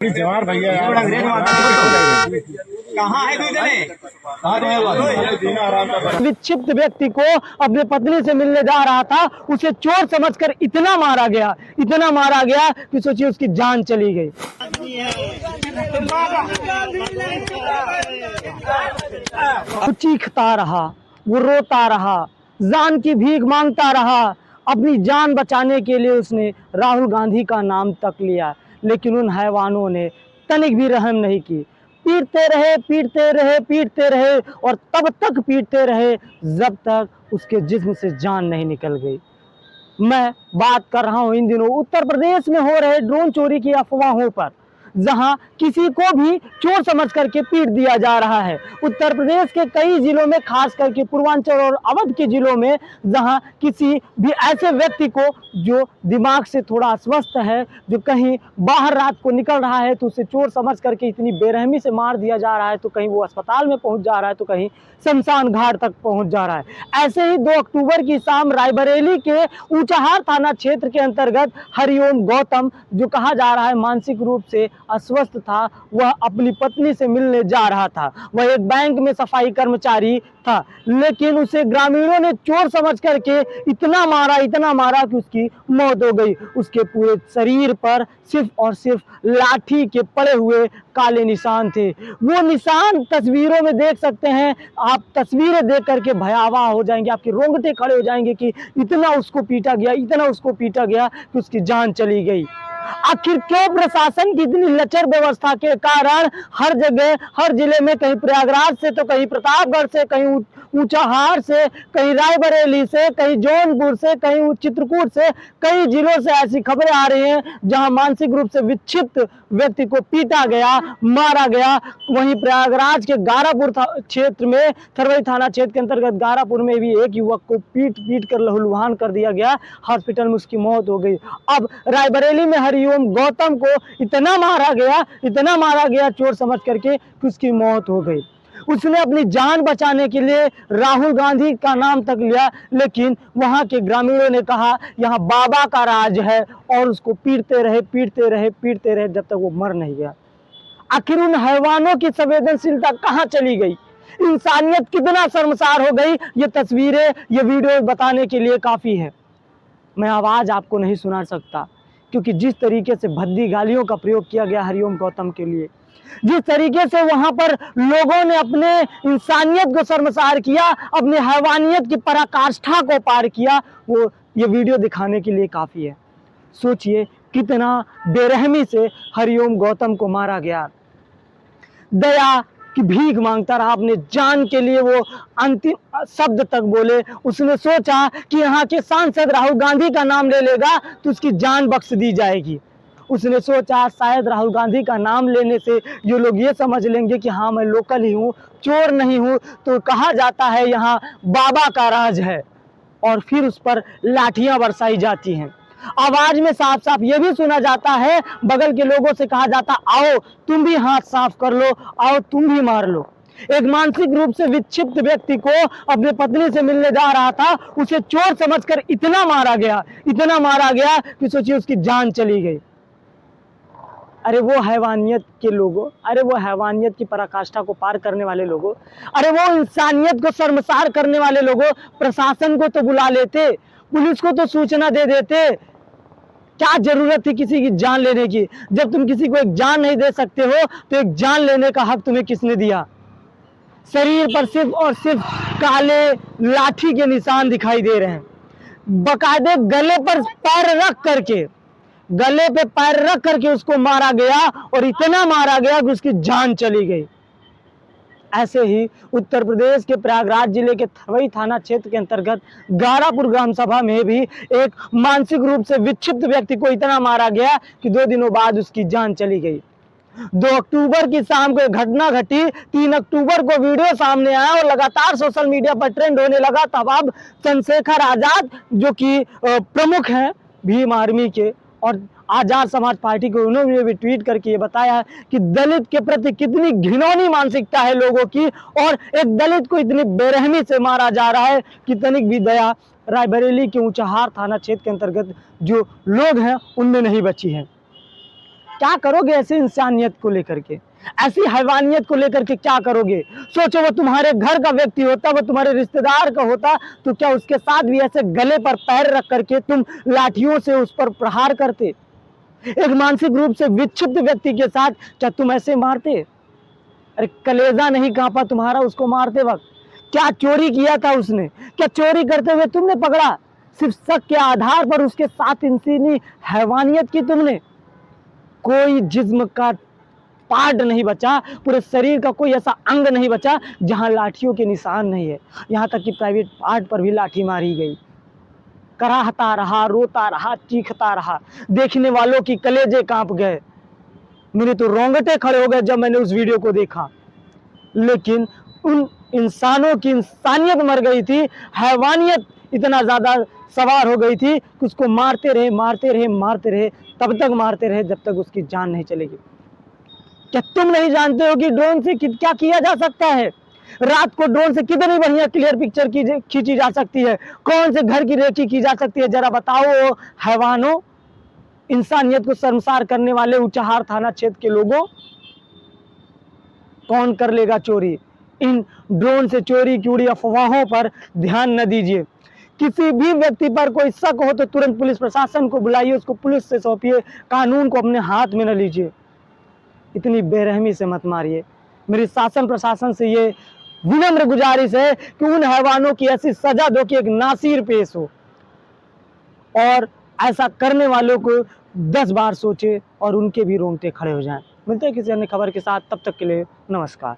जवाहर भैया कहाँ है विक्षिप्त व्यक्ति को अपने पत्नी से मिलने जा रहा था, उसे चोर समझकर इतना मारा गया कि सोचिए उसकी जान चली गई। वो चीखता रहा, वो रोता रहा, जान की भीख मांगता रहा। अपनी जान बचाने के लिए उसने राहुल गांधी का नाम तक लिया, लेकिन उन हैवानों ने तनिक भी रहम नहीं की। पीटते रहे और तब तक पीटते रहे जब तक उसके जिस्म से जान नहीं निकल गई। मैं बात कर रहा हूं इन दिनों उत्तर प्रदेश में हो रहे ड्रोन चोरी की अफवाहों पर, जहां किसी को भी चोर समझ करके पीट दिया जा रहा है। उत्तर प्रदेश के कई जिलों में, खास करके पूर्वांचल और अवध के जिलों में, जहां किसी भी ऐसे व्यक्ति को जो दिमाग से थोड़ा अस्वस्थ है, जो कहीं बाहर रात को निकल रहा है, तो उसे चोर समझ करके इतनी बेरहमी से मार दिया जा रहा है, तो कहीं वो अस्पताल में पहुंच जा रहा है, तो कहीं शमशान घाट तक पहुंच जा रहा है। ऐसे ही 2 अक्टूबर की शाम रायबरेली के ऊंचाहार थाना क्षेत्र के अंतर्गत हरिओम गौतम, जो कहा जा रहा है मानसिक रूप से अस्वस्थ था, वह अपनी पत्नी से मिलने जा रहा था। वह एक बैंक में सफाई कर्मचारी था, लेकिन उसे ग्रामीणों ने चोर समझ करके इतना मारा कि उसकी मौत हो गई। उसके पूरे शरीर पर सिर्फ और सिर्फ लाठी के पड़े हुए काले निशान थे। वो निशान तस्वीरों में देख सकते हैं आप। तस्वीरें देख करके भयावह हो जाएंगे, आपके रोंगटे खड़े हो जाएंगे कि इतना उसको पीटा गया कि उसकी जान चली गई। आखिर क्यों प्रशासन की इतनी लचर व्यवस्था के कारण हर जगह, हर जिले में, कहीं प्रयागराज से तो कहीं प्रतापगढ़ से, कहीं ऊंचाहार से, कहीं रायबरेली से, कहीं जौनपुर से, कहीं चित्रकूट से, कई जिलों से ऐसी खबरें आ रही हैं जहां मानसिक रूप से विक्षिप्त व्यक्ति को पीटा गया, मारा गया। वहीं प्रयागराज के गारापुर क्षेत्र में, थरवई थाना क्षेत्र के अंतर्गत गारापुर में भी एक युवक को पीट कर लहूलुहान कर दिया गया, हॉस्पिटल में उसकी मौत हो गई। अब रायबरेली में हरिओम गौतम को इतना मारा गया चोर समझ करके कि उसकी मौत हो गई। उसने अपनी जान बचाने के लिए राहुल गांधी का नाम तक लिया, लेकिन वहां के ग्रामीणों ने कहा यहाँ बाबा का राज है, और उसको पीटते रहे जब तक वो मर नहीं गया। आखिर उन हैवानों की संवेदनशीलता कहाँ चली गई? इंसानियत कितना शर्मसार हो गई? ये तस्वीरें, ये वीडियो बताने के लिए काफी है। मैं आवाज आपको नहीं सुना सकता, क्योंकि जिस तरीके से भद्दी गालियों का प्रयोग किया गया हरिओम गौतम के लिए, जिस तरीके से वहां पर लोगों ने अपने इंसानियत को शर्मसार किया, अपने हैवानियत की पराकाष्ठा को पार किया, वो ये वीडियो दिखाने के लिए काफी है। सोचिए कितना बेरहमी से हरिओम गौतम को मारा गया। दया की भीख मांगता रहा, अपने जान के लिए वो अंतिम शब्द तक बोले। उसने सोचा कि यहाँ के सांसद राहुल गांधी का नाम ले लेगा तो उसकी जान बख्श दी जाएगी। उसने सोचा शायद राहुल गांधी का नाम लेने से ये लोग ये समझ लेंगे कि हाँ मैं लोकल ही हूँ, चोर नहीं हूँ, तो कहा जाता है यहाँ बाबा का राज है, और फिर उस पर लाठियां बरसाई जाती हैं। आवाज में साफ साफ ये भी सुना जाता है, बगल के लोगों से कहा जाता, आओ तुम भी हाथ साफ कर लो, आओ तुम भी मार लो। एक मानसिक रूप से विक्षिप्त व्यक्ति को अपने पत्नी से मिलने जा रहा था, उसे चोर समझकर इतना मारा गया कि सोचिए उसकी जान चली गई। अरे वो हैवानियत के लोगों, अरे वो हैवानियत की पराकाष्ठा को पार करने वाले लोगों, अरे वो इंसानियत को शर्मसार करने वाले लोगों, प्रशासन को तो बुला लेते, पुलिस को तो सूचना दे देते। क्या जरूरत थी किसी की जान लेने की? जब तुम किसी को एक जान नहीं दे सकते हो, तो एक जान लेने का हक तुम्हें किसने दिया? शरीर पर सिर्फ और सिर्फ काले लाठी के निशान दिखाई दे रहे हैं। बकायदे गले पे पैर रख करके उसको मारा गया, और इतना मारा गया कि उसकी जान चली गई। ऐसे ही उत्तर प्रदेश के प्रयागराज जिले के थरवई थाना क्षेत्र के अंतर्गत गारापुर ग्राम सभा में भी एक मानसिक रूप से विक्षिप्त व्यक्ति को इतना मारा गया कि 2 दिनों बाद उसकी जान चली गई। 2 अक्टूबर की शाम को घटना घटी। 3 अक्टूबर को वीडियो सामने आया और लगातार सोशल मीडिया पर ट्रेंड होने लगा। तब अब चंद्रशेखर आजाद, जो कि प्रमुख हैं भीम आर्मी के और आजाद समाज पार्टी को, उन्होंने भी ट्वीट करके ये बताया कि दलित के प्रति कितनी घिनौनी मानसिकता है लोगों की, और एक दलित को इतनी बेरहमी से मारा जा रहा है कि तनिक भी दया रायबरेली के ऊंचाहार थाना क्षेत्र के अंतर्गत जो लोग हैं उनमें नहीं बची है। क्या करोगे ऐसे इंसानियत को लेकर के, ऐसी हैवानियत को लेकर के क्या करोगे? सोचो वो तुम्हारे घर का व्यक्ति होता, वो तुम्हारे रिश्तेदार का होता, तो क्या उसके साथ भी ऐसे गले पर पैर रख करके तुम लाठियों से उस पर प्रहार करते? एक मानसिक रूप से विक्षिप्त व्यक्ति के साथ क्या तुम ऐसे मारते? अरे कलेजा नहीं कांपा तुम्हारा उसको मारते वक्त? क्या चोरी किया था उसने? क्या चोरी करते हुए तुमने पकड़ा? सिर्फ शक के आधार पर उसके साथ इंसानी हैवानियत की तुमने। कोई जिस्म का पार्ट नहीं बचा, पूरे शरीर का कोई ऐसा अंग नहीं बचा जहां लाठियों के निशान नहीं है। यहां तक कि प्राइवेट पार्ट पर भी लाठी मारी गई। कराहता रहा, रोता रहा, चीखता रहा, देखने वालों की कलेजे कांप गए। मेरे तो रोंगटे खड़े हो गए जब मैंने उस वीडियो को देखा। लेकिन उन इंसानों की इंसानियत मर गई थी, हैवानियत इतना ज्यादा सवार हो गई थी कि उसको मारते रहे, मारते रहे, मारते रहे, तब तक मारते रहे जब तक उसकी जान नहीं चलेगी। क्या तुम नहीं जानते हो कि ड्रोन से क्या किया जा सकता है? रात को ड्रोन से कितनी बढ़िया क्लियर पिक्चर खींची जा सकती है, कौन से घर की रेकी की जा सकती है? जरा बताओ हैवानों, इंसानियत को शर्मसार करने वाले उचाहार थाना क्षेत्र के लोगों, कौन कर लेगा चोरी? इन ड्रोन से चोरी की उड़ी अफवाहों पर ध्यान न दीजिए। किसी भी व्यक्ति पर कोई शक हो तो तुरंत पुलिस प्रशासन को बुलाइए, उसको पुलिस से सौंपिए, कानून को अपने हाथ में न लीजिए। इतनी बेरहमी से मत मारिए। मेरी शासन प्रशासन से ये विनम्र गुजारिश है कि उन हैवानों की ऐसी सजा दो कि एक नासिर पेश हो, और ऐसा करने वालों को 10 बार सोचे और उनके भी रोंगटे खड़े हो जाएं। मिलते हैं किसी अन्य खबर के साथ, तब तक के लिए नमस्कार।